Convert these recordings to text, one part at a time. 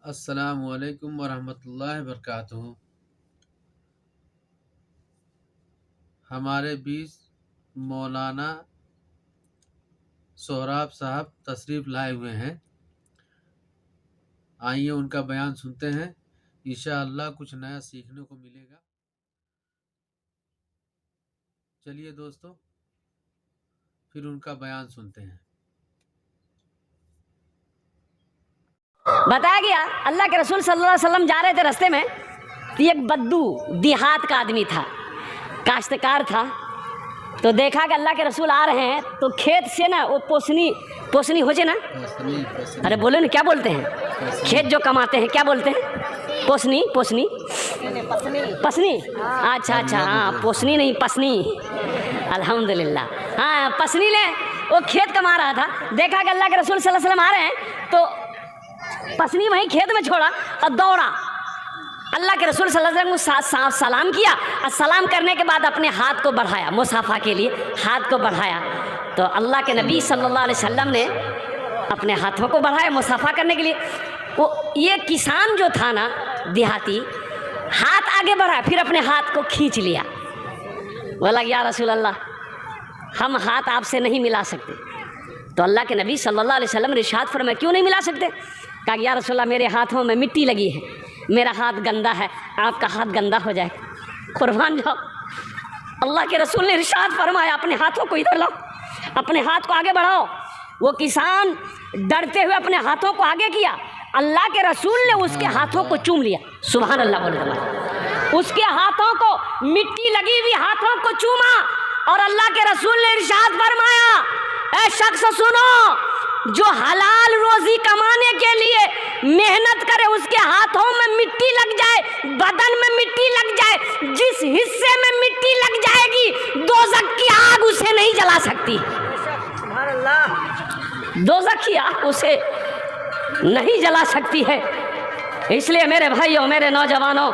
अस्सलामुअलैकुम वरहमतुल्लाहि वबरकातुहू। हमारे बीच मौलाना सोहराब साहब तशरीफ़ लाए हुए हैं। आइए उनका बयान सुनते हैं, इंशाअल्लाह कुछ नया सीखने को मिलेगा। चलिए दोस्तों, फिर उनका बयान सुनते हैं। बताया गया अल्लाह के रसूल सल्लल्लाहु अलैहि वसल्लम जा रहे थे रास्ते में, एक बद्दू देहात का आदमी था, काश्तकार था। तो देखा कि अल्लाह के रसूल आ रहे हैं, तो खेत से ना वो पोसनी हो जाए ना, अरे बोलो ना, क्या बोलते हैं, खेत जो कमाते हैं क्या बोलते हैं, पोसनी पसनी। अच्छा, हाँ पोसनी नहीं पसनी, अल्हम्दुलिल्लाह। हाँ पसनी ले, वो खेत कमा रहा था। देखा कि अल्लाह के रसूल सल्लल्लाहु अलैहि वसल्लम आ रहे हैं, तो पसनी वहीं खेत में छोड़ा और दौड़ा। अल्लाह के रसूल सल्लल्लाहु अलैहि वसल्लम को सलाम किया और सलाम करने के बाद अपने हाथ को बढ़ाया, मुसाफा के लिए हाथ को बढ़ाया। तो अल्लाह के नबी सल्लल्लाहु अलैहि वसल्लम ने अपने हाथों को बढ़ाया मुसाफा करने के लिए। वो ये किसान जो था ना देहाती, हाथ आगे बढ़ाया, फिर अपने हाथ को खींच लिया। बोला या रसूल अल्लाह, हम हाथ आपसे नहीं मिला सकते। तो अल्लाह के नबी सल्लल्लाहु अलैहि वसल्लम ने इरशाद फरमाया, क्यों नहीं मिला सकते? कहा या रसूल अल्लाह, मेरे हाथों में मिट्टी लगी है, मेरा हाथ गंदा है, आपका हाथ गंदा हो जाए, कुर्बान जाओ। अल्लाह के रसूल ने इरशाद फरमाया, अपने हाथों को इधर लाओ, अपने हाथ को आगे बढ़ाओ। वो किसान डरते हुए अपने हाथों को आगे किया, अल्लाह के रसूल ने उसके हाथों को चूम लिया। सुभान अल्लाह बोले तो उसके हाथों को, मिट्टी लगी हुई हाथों को चूमा, और अल्लाह के रसूल ने इरशाद फरमाया, ऐ शख्स सुनो, जो हलाल रोजी कमाने के लिए मेहनत करे, उसके हाथों में मिट्टी लग जाए, बदन में मिट्टी लग जाए, जिस हिस्से में मिट्टी लग जाएगी दोज़ख की आग उसे नहीं जला सकती। दोज़ख की आग उसे नहीं जला सकती है। इसलिए मेरे भाइयों, मेरे नौजवानों,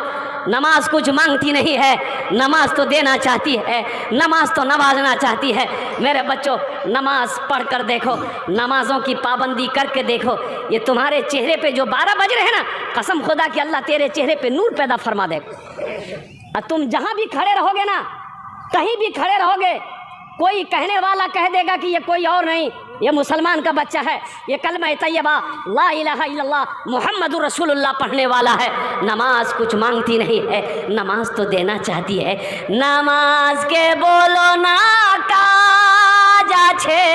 नमाज कुछ मांगती नहीं है, नमाज तो देना चाहती है, नमाज तो नवाजना चाहती है। मेरे बच्चों, नमाज पढ़ कर देखो, नमाजों की पाबंदी करके देखो, ये तुम्हारे चेहरे पे जो 12 बज रहे हैं ना, कसम खुदा कि अल्लाह तेरे चेहरे पे नूर पैदा फरमा देगा। और तुम जहाँ भी खड़े रहोगे ना, कहीं भी खड़े रहोगे, कोई कहने वाला कह देगा कि ये कोई और नहीं, ये मुसलमान का बच्चा है, ये कलमा तैयबा ला इलाहा इल्लल्लाह मुहम्मदुर रसूलुल्लाह पढ़ने वाला है। नमाज कुछ मांगती नहीं है, नमाज तो देना चाहती है। नमाज के बोलो ना काज आछे,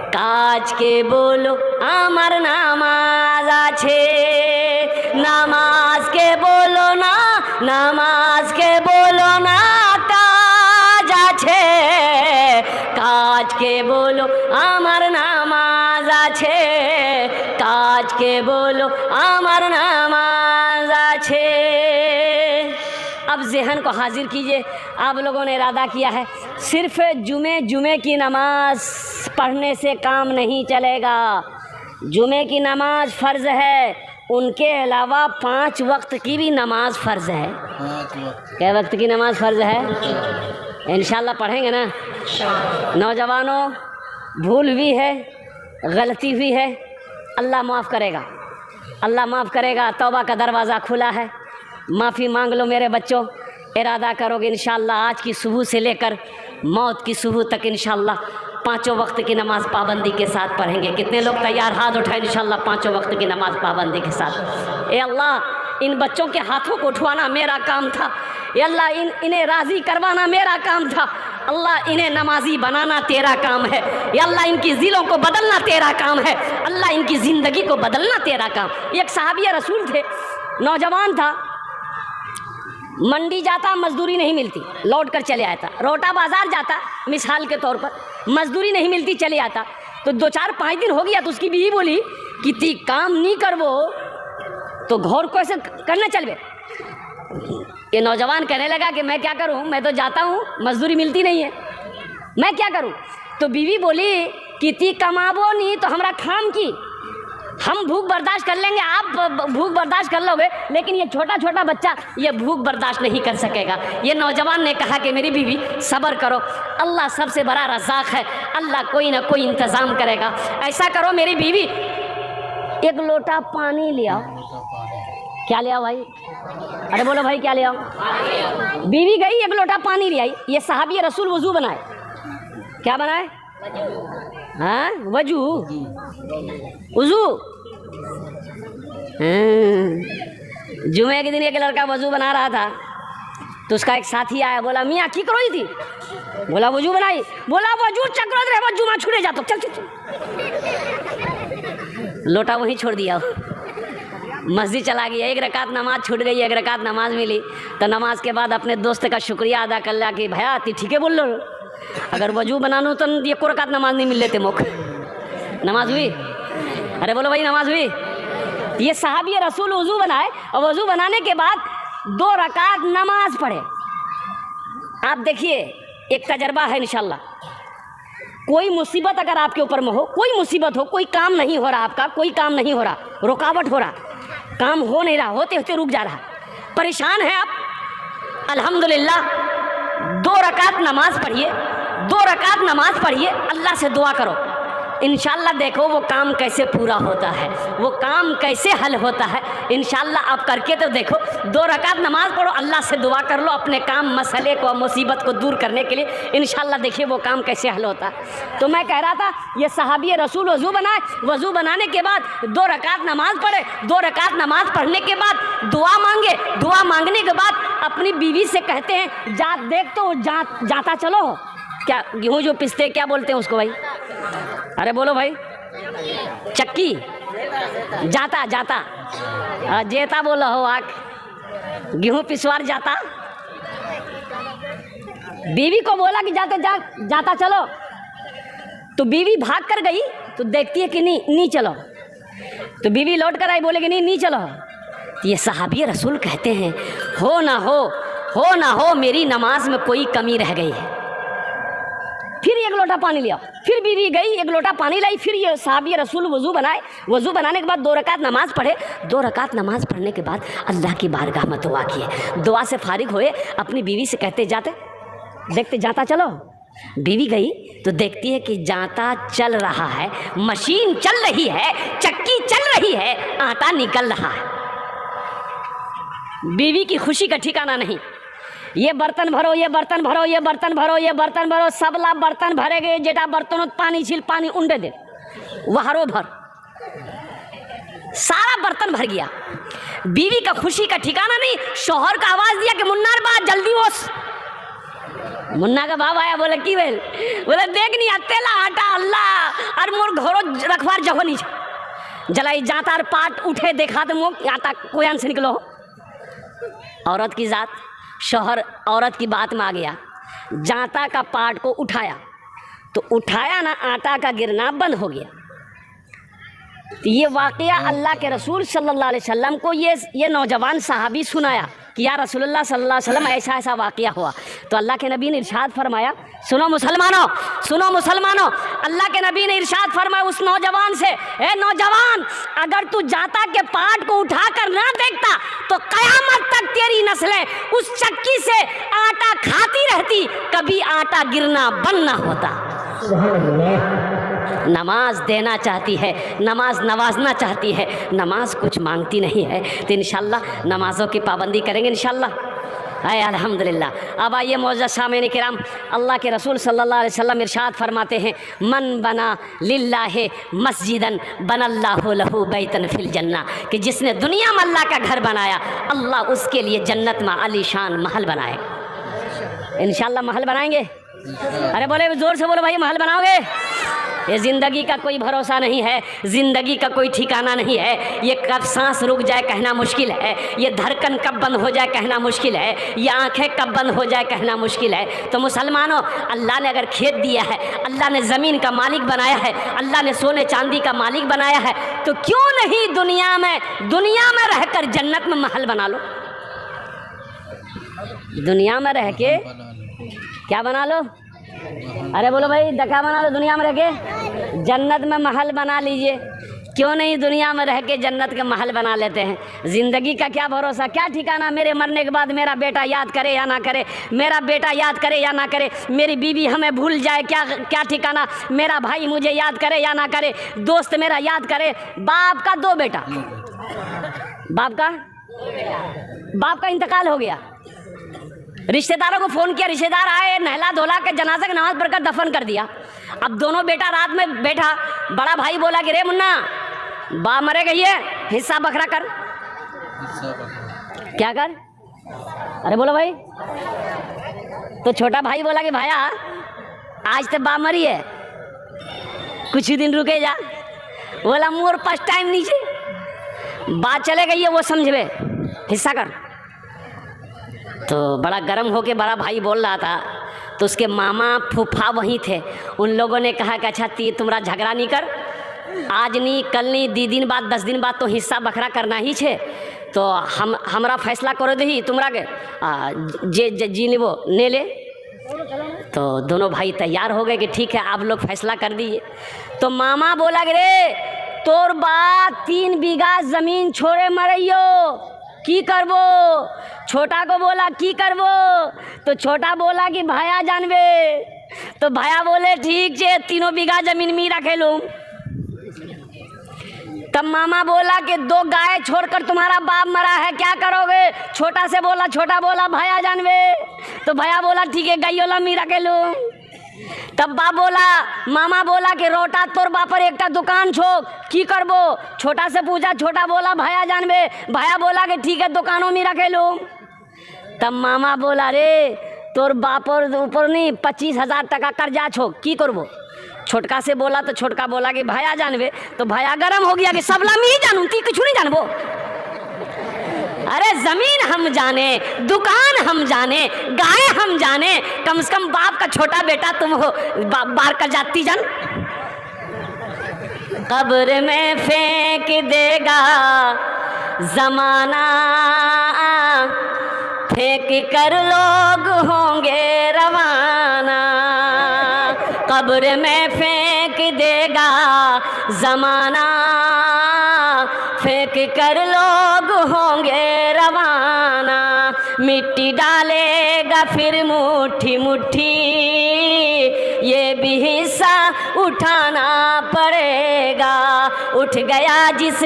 काज के बोलो आमार नामाज आछे। नमाज के बोलो ना, नमाज के बोलो ना काज आछे, काज के बोलो आमार नामाज आछे, काज के बोलो आमार नामाज आछे। अब ज़हन को हाजिर कीजिए, आप लोगों ने इरादा किया है सिर्फ जुमे की नमाज पढ़ने से काम नहीं चलेगा। जुमे की नमाज फ़र्ज़ है, उनके अलावा 5 वक्त की भी नमाज फ़र्ज़ है। 5 वक्त। क्या वक्त की नमाज फ़र्ज़ है? इंशाल्लाह पढ़ेंगे ना। नौजवानों, भूल हुई है, गलती हुई है, अल्लाह माफ़ करेगा, अल्लाह माफ़ करेगा। तौबा का दरवाज़ा खुला है, माफ़ी मांग लो मेरे बच्चों। इरादा करोगे इंशाल्लाह आज की सुबह से लेकर मौत की सुबह तक इंशाल्लाह 5 वक्त की नमाज पाबंदी के साथ पढ़ेंगे। कितने लोग तैयार? हाथ उठाएं इंशाल्लाह 5 वक्त की नमाज पाबंदी के साथ। ए अल्लाह, इन बच्चों के हाथों को उठवाना मेरा काम था। ए अल्लाह, इन्हें राज़ी करवाना मेरा काम था। अल्लाह, इन्हें नमाजी बनाना तेरा काम है। या अल्लाह, इनकी ज़िलों को बदलना तेरा काम है। अल्लाह, इनकी ज़िंदगी को बदलना तेरा काम। एक सहाबिया रसूल थे, नौजवान था, मंडी जाता, मजदूरी नहीं मिलती, लौट कर चले आता। रोटा बाज़ार जाता, मिसाल के तौर पर, मजदूरी नहीं मिलती, चले आता। तो 2-4-5 दिन हो गया, तो उसकी बीवी बोली कि ती काम नहीं करवो तो घर कैसे करना चलवे। ये नौजवान कहने लगा कि मैं क्या करूं, मैं तो जाता हूं, मजदूरी मिलती नहीं है, मैं क्या करूं। तो बीवी बोली कि ती कमाबो नहीं तो हमरा खाम की, हम भूख बर्दाश्त कर लेंगे, आप भूख बर्दाश्त कर लोगे, लेकिन ये छोटा छोटा बच्चा ये भूख बर्दाश्त नहीं कर सकेगा। ये नौजवान ने कहा कि मेरी बीवी सब्र करो, अल्लाह सबसे बड़ा रज़ाक है, अल्लाह कोई ना कोई इंतज़ाम करेगा। ऐसा करो मेरी बीवी, एक लोटा पानी ले आओ। लोटा पानी। क्या ले आओ भाई? अरे बोलो भाई क्या ले आओ? बीवी गई, एक लोटा पानी ले आई। ये सहाबी रसूल वजू बनाए। क्या बनाए? हाँ, वजू, वजू। जुमे के दिन एक लड़का वजू बना रहा था, तो उसका एक साथी आया, बोला मियाँ की करो थी? बोला वजू बनाई। बोला वजू चक्रो रहे जुमा छुड़े जा तो चल चल चल। लोटा वहीं छोड़ दिया, मस्जिद चला गया। एक रकात नमाज छूट गई, एक रकात नमाज मिली। तो नमाज के बाद अपने दोस्त का शुक्रिया अदा कर लिया कि भैया ती ठीक है बोल लो, अगर वजू बनानू तो ये को रकात नमाज नहीं मिल लेते मुख। नमाज हुई? अरे बोलो भाई नमाज हुई? ये सहाबी रसूल वजू बनाए और वजू बनाने के बाद 2 रकात नमाज पढ़े। आप देखिए एक तजर्बा है इंशाल्लाह। कोई मुसीबत अगर आपके ऊपर में हो, कोई मुसीबत हो, कोई काम नहीं हो रहा आपका, कोई काम नहीं हो रहा, रुकावट हो रहा, काम हो नहीं रहा, होते होते रुक जा रहा, परेशान है आप, अल्हम्दुलिल्लाह 2 रकात नमाज पढ़िए, 2 रकात नमाज पढ़िए, अल्लाह से दुआ करो, इंशाल्लाह देखो वो काम कैसे पूरा होता है, वो काम कैसे हल होता है। इंशाल्लाह आप करके तो देखो, 2 रकात नमाज पढ़ो, अल्लाह से दुआ कर लो अपने काम मसले को, मुसीबत को दूर करने के लिए। इंशाल्लाह देखिए वो काम कैसे हल होता है। तो मैं कह रहा था ये सहाबी रसूल वज़ू बनाए, वज़ू बनाने के बाद 2 रकात नमाज पढ़े, 2 रकात नमाज पढ़ने के बाद दुआ मांगे, दुआ मांगने के बाद अपनी बीवी से कहते हैं जा देख तो जाता चलो, क्या गेहूँ जो पिसते क्या बोलते हैं उसको भाई? अरे बोलो भाई, चक्की, जाता जाता, जेता बोलो हो आक, गेहूँ पिसवार जाता। बीवी को बोला कि जाता चलो, तो बीवी भाग कर गई, तो देखती है कि नहीं चलो, तो बीवी लौट कर आई, बोले कि नहीं चलो। तो ये सहाबी रसूल कहते हैं हो ना हो मेरी नमाज में कोई कमी रह गई है। फिर 1 लोटा पानी लिया, फिर बीवी गई 1 लोटा पानी लाई, फिर ये सहाबी रसूल वज़ू बनाए, वज़ू बनाने के बाद 2 रकात नमाज पढ़े, 2 रकात नमाज पढ़ने के बाद अल्लाह की बारगाह में दुआ किए, दुआ से फारिग हुए, अपनी बीवी से कहते देखते जाता चलो। बीवी गई तो देखती है कि जाता चल रहा है, मशीन चल रही है, चक्की चल रही है, आटा निकल रहा है। बीवी की खुशी का ठिकाना नहीं, ये बर्तन भरो, ये बर्तन भरो, ये बर्तन भरो, ये बर्तन भरो, सब ला बर्तन भरे गए, जेटा बर्तनों पानी छील, पानी उंडे दे, वहारो भर, सारा बर्तन भर गया। बीवी का खुशी का ठिकाना नहीं। शौहर का आवाज दिया कि मुन्नार बा जल्दी ओस। मुन्ना का बाप आया, बोले की बेल? बोले देख नहीं तेला आटा अल्लाह और मोर घरों रखवार जगह नहीं जलाई, जातार पाट उठे देखा तो मोक आटा कोयान से निकलो। औरत की जात, शौहर औरत की बात में आ गया, जाता का पाट को उठाया, तो उठाया ना, आटा का गिरना बंद हो गया। तो ये वाक़या अल्लाह के रसूल सल्लल्लाहु अलैहि वसल्लम को ये नौजवान सहाबी सुनाया कि या रसूलुल्लाह सल्लल्लाहु अलैहि वसल्लम ऐसा वाक़या हुआ। तो अल्लाह के नबी ने इरशाद फरमाया, सुनो मुसलमानों, अल्लाह के नबी ने इरशाद फरमाया उस नौजवान से, ए नौजवान, अगर तू जाता के पाट को उठा कर ना देखता तो क़यामत तक तेरी नस्लें उस चक्की से आटा खाती रहती, कभी आटा गिरना बंद ना होता। नमाज देना चाहती है, नमाज नवाजना चाहती है, नमाज कुछ मांगती नहीं है। तो इंशाल्लाह नमाज़ों की पाबंदी करेंगे इंशाल्लाह। है अल्हम्दुलिल्लाह। अब आइए मोअज़्ज़ज़ सामीन किराम, अल्लाह के रसूल सल्लल्लाहु अलैहि वसल्लम इरशाद फरमाते हैं, मन बना लिल्लाहि मस्जिदन बनल्लाहु लहू बैतन फिल जन्ना, कि जिसने दुनिया में अल्लाह का घर बनाया, अल्लाह उसके लिए जन्नत में आलीशान महल बनाएगा। इंशाल्लाह महल बनाएंगे। अरे बोले जोर से बोलो भाई, महल बनाओगे? ये ज़िंदगी का कोई भरोसा नहीं है, ज़िंदगी का कोई ठिकाना नहीं है। ये कब सांस रुक जाए कहना मुश्किल है, ये धड़कन कब बंद हो जाए कहना मुश्किल है, ये आंखें कब बंद हो जाए कहना मुश्किल है। तो मुसलमानों, अल्लाह ने अगर खेत दिया है, अल्लाह ने ज़मीन का मालिक बनाया है, अल्लाह ने सोने चांदी का मालिक बनाया है, तो क्यों नहीं दुनिया में रहकर जन्नत में महल बना लो। दुनिया में रह के क्या बना लो? अरे बोलो भाई, डका बना लो। दुनिया में रह के जन्नत में महल बना लीजिए। क्यों नहीं दुनिया में रह के जन्नत के महल बना लेते हैं। ज़िंदगी का क्या भरोसा, क्या ठिकाना, मेरे मरने के बाद मेरा बेटा याद करे या ना करे, मेरा बेटा याद करे या ना करे, मेरी बीवी हमें भूल जाए, क्या क्या ठिकाना, मेरा भाई मुझे याद करे या ना करे, दोस्त मेरा याद करे। बाप का 2 बेटा, बाप का इंतकाल हो गया। रिश्तेदारों को फ़ोन किया, रिश्तेदार आए, नहला धोला के जनाजा की नमाज़ पढ़कर दफन कर दिया। अब दोनों बेटा रात में बैठा, बड़ा भाई बोला कि रे मुन्ना बा मरे गई है, हिस्सा बखरा कर। क्या कर? अरे बोलो भाई। तो छोटा भाई बोला कि भाया आज तो बा मरी है, कुछ ही दिन रुके जा। बोला मोर पास टाइम नीचे, बात चले गई है वो समझे, हिस्सा कर। तो बड़ा गर्म होके बड़ा भाई बोल रहा था, तो उसके मामा फूफा वहीं थे। उन लोगों ने कहा कि अच्छा तुम्हारा झगड़ा नहीं कर, आज नहीं कल नहीं 2 दिन बाद 10 दिन बाद तो हिस्सा बखरा करना ही छे। तो हमरा फैसला करो दही तुम्हारा के जे जी लेबो ने ले। तो दोनों भाई तैयार हो गए कि ठीक है आप लोग फैसला कर दीजिए। तो मामा बोला कि रे तोर बात 3 बीघा ज़मीन छोड़े मरइयो, की करबो? छोटा को बोला की करबो? तो छोटा बोला कि भाया जानबे। तो भाया बोले ठीक छे 3 बीघा ज़मीन मी रखे लूँ। तब मामा बोला कि 2 गाय छोड़कर तुम्हारा बाप मरा है, क्या करोगे? छोटा बोला भाया जानबे। तो भाया बोला ठीक है गायोला मी रखे लूँ। तब मामा बोला कि रोटा तोर बापर एकटा दुकान छोक, की करबो? छोटा से पूछा, छोटा बोला भाया जानबे। भाया बोला कि ठीक है दुकानों में रखे लूँ। तब मामा बोला रे तोर बापर ऊपर नहीं 25,000 टका कर्जा छोक, की करबो? छोटका से बोला, तो छोटका बोला कि भाया जानबे। तो भाया गरम हो गया कि सबला मैं ही जानूँ, ती कुछ नहीं जानबो। अरे जमीन हम जाने, दुकान हम जाने, गाय हम जाने, कम से कम बाप का छोटा बेटा तुम हो, बाहर कर जाती जान। कब्र में फेंक देगा जमाना, फेंक कर लोग होंगे रवाना। कब्र में फेंक देगा जमाना, फेंक कर लोग होंगे रवाना। मिट्टी डालेगा फिर मुट्ठी मुट्ठी, ये भी हिस्सा उठाना पड़ेगा। उठ गया जिस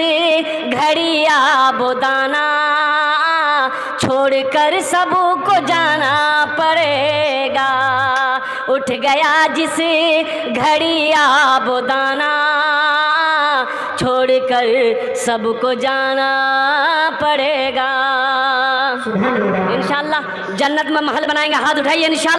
घड़िया बोदाना, छोड़कर सबको जाना पड़ेगा। उठ गया जिस घड़िया बोदाना, छोड़कर सबको जाना पड़ेगा। इंशाअल्लाह जन्नत में महल बनाएंगे, हाथ उठाइए इंशाअल्लाह।